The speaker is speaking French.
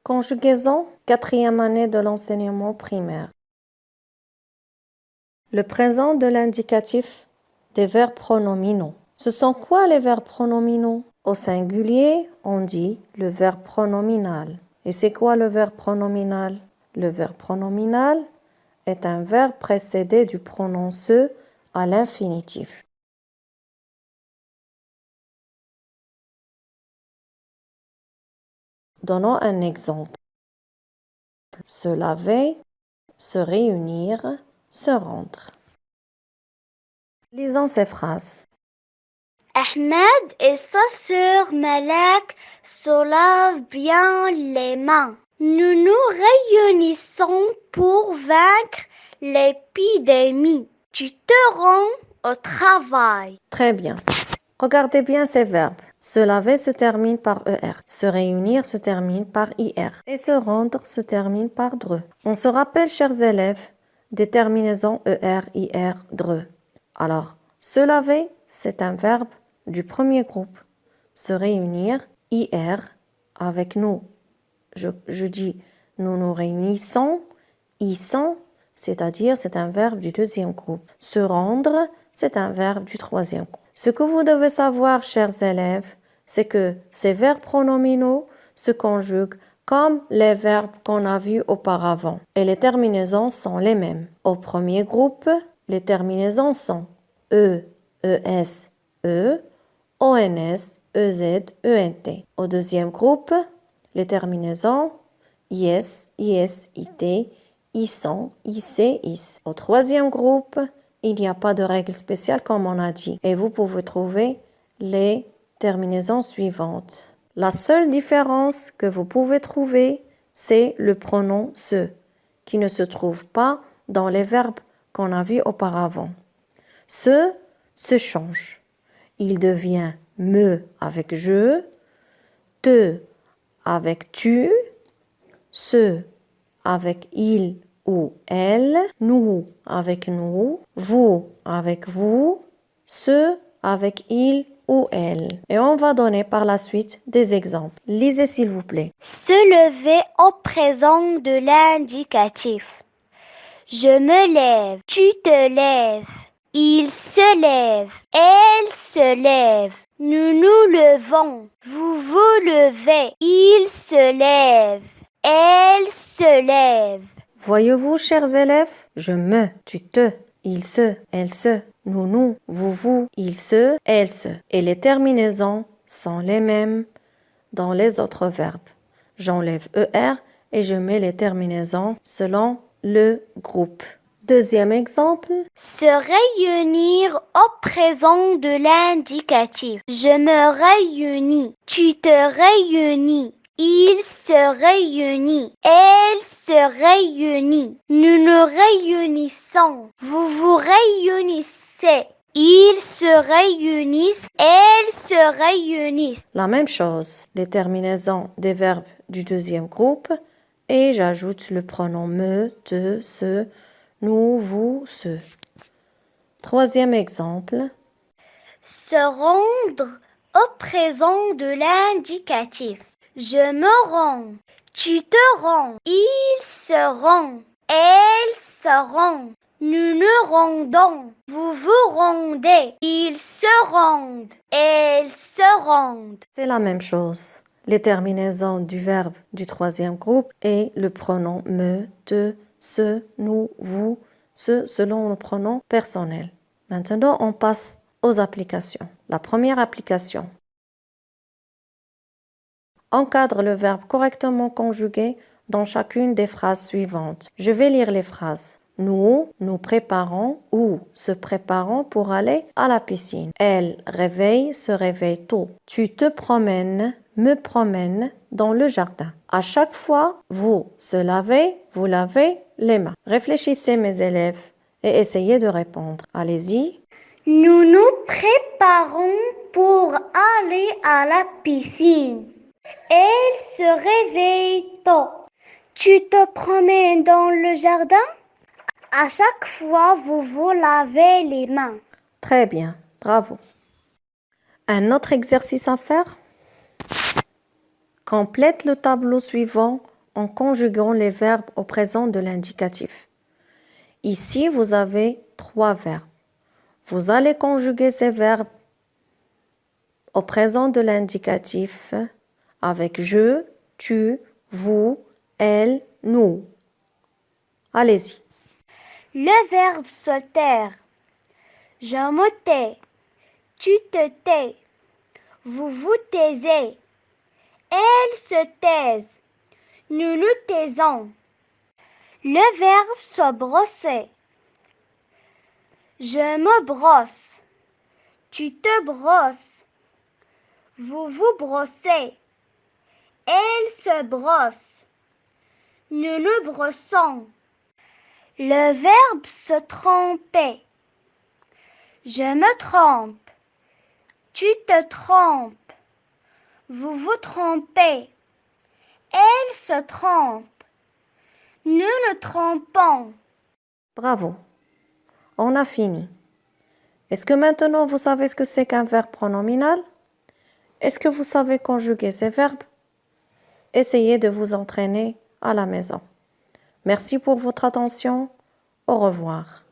Conjugaison, quatrième année de l'enseignement primaire. Le présent de l'indicatif des verbes pronominaux. Ce sont quoi les verbes pronominaux? Au singulier, on dit le verbe pronominal. Et c'est quoi le verbe pronominal? Le verbe pronominal est un verbe précédé du pronom se à l'infinitif. Donnons un exemple. Se laver, se réunir, se rendre. Lisons ces phrases. Ahmed et sa sœur Malak se lavent bien les mains. Nous nous réunissons pour vaincre l'épidémie. Tu te rends au travail. Très bien. Regardez bien ces verbes. Se laver se termine par ER. Se réunir se termine par IR. Et se rendre se termine par DRE. On se rappelle, chers élèves, des terminaisons ER, IR, DRE. Alors, se laver, c'est un verbe du premier groupe. Se réunir, IR, avec nous. Je dis nous nous réunissons, ils sont, c'est-à-dire c'est un verbe du deuxième groupe. Se rendre, c'est un verbe du troisième groupe. Ce que vous devez savoir, chers élèves, c'est que ces verbes pronominaux se conjuguent comme les verbes qu'on a vus auparavant. Et les terminaisons sont les mêmes. Au premier groupe, les terminaisons sont E, ES, E, ONS, EZ, ENT. Au deuxième groupe, les terminaisons IS, IS, IT, ISON, IC, IS. Au troisième groupe, il n'y a pas de règle spéciale comme on a dit. Et vous pouvez trouver les terminaisons suivantes. La seule différence que vous pouvez trouver, c'est le pronom se, qui ne se trouve pas dans les verbes qu'on a vus auparavant. Se change. Il devient me avec je, te avec tu, ce avec il ou elle, nous avec nous, vous avec vous, ce avec il ou elle. Et on va donner par la suite des exemples. Lisez s'il vous plaît. Se lever au présent de l'indicatif. Je me lève, tu te lèves, il se lève, elle se lève, nous nous levons, vous vous levez, il se lève, elle se lève. Voyez-vous, chers élèves, je me, tu te, il se, elle se, nous, vous, il se, elle se. Et les terminaisons sont les mêmes dans les autres verbes. J'enlève ER et je mets les terminaisons selon le groupe. Deuxième exemple. Se réunir au présent de l'indicatif. Je me réunis, tu te réunis, il se réunit, elle se réunit, nous nous réunissons, vous vous réunissez. Ils se réunissent, elles se réunissent. La même chose, les terminaisons des verbes du deuxième groupe et j'ajoute le pronom me, te, se, nous, vous, ce. Troisième exemple. Se rendre au présent de l'indicatif. Je me rends, tu te rends, il se rend, elle se rend. Nous nous rendons, vous vous rendez, ils se rendent, elles se rendent. C'est la même chose. Les terminaisons du verbe du troisième groupe et le pronom me, te, ce, nous, vous, ce selon le pronom personnel. Maintenant, on passe aux applications. La première application. Encadre le verbe correctement conjugué dans chacune des phrases suivantes. Je vais lire les phrases. Nous nous préparons ou se préparons pour aller à la piscine. Elle se réveille tôt. Tu te promènes, me promène dans le jardin. À chaque fois, vous lavez les mains. Réfléchissez mes élèves et essayez de répondre. Allez-y. Nous nous préparons pour aller à la piscine. Elle se réveille tôt. Tu te promènes dans le jardin? À chaque fois, vous vous lavez les mains. Très bien, bravo. Un autre exercice à faire? Complète le tableau suivant en conjuguant les verbes au présent de l'indicatif. Ici, vous avez 3 verbes. Vous allez conjuguer ces verbes au présent de l'indicatif avec je, tu, vous, elle, nous. Allez-y. Le verbe se taire. Je me tais. Tu te tais. Vous vous taisez. Elles se taisent. Nous nous taisons. Le verbe se brosser. Je me brosse. Tu te brosses. Vous vous brossez. Elle se brosse. Nous nous brossons. Le verbe se tromper. Je me trompe. Tu te trompes. Vous vous trompez. Elle se trompe. Nous nous trompons. Bravo. On a fini. Est-ce que maintenant vous savez ce que c'est qu'un verbe pronominal? Est-ce que vous savez conjuguer ces verbes? Essayez de vous entraîner à la maison. Merci pour votre attention. Au revoir.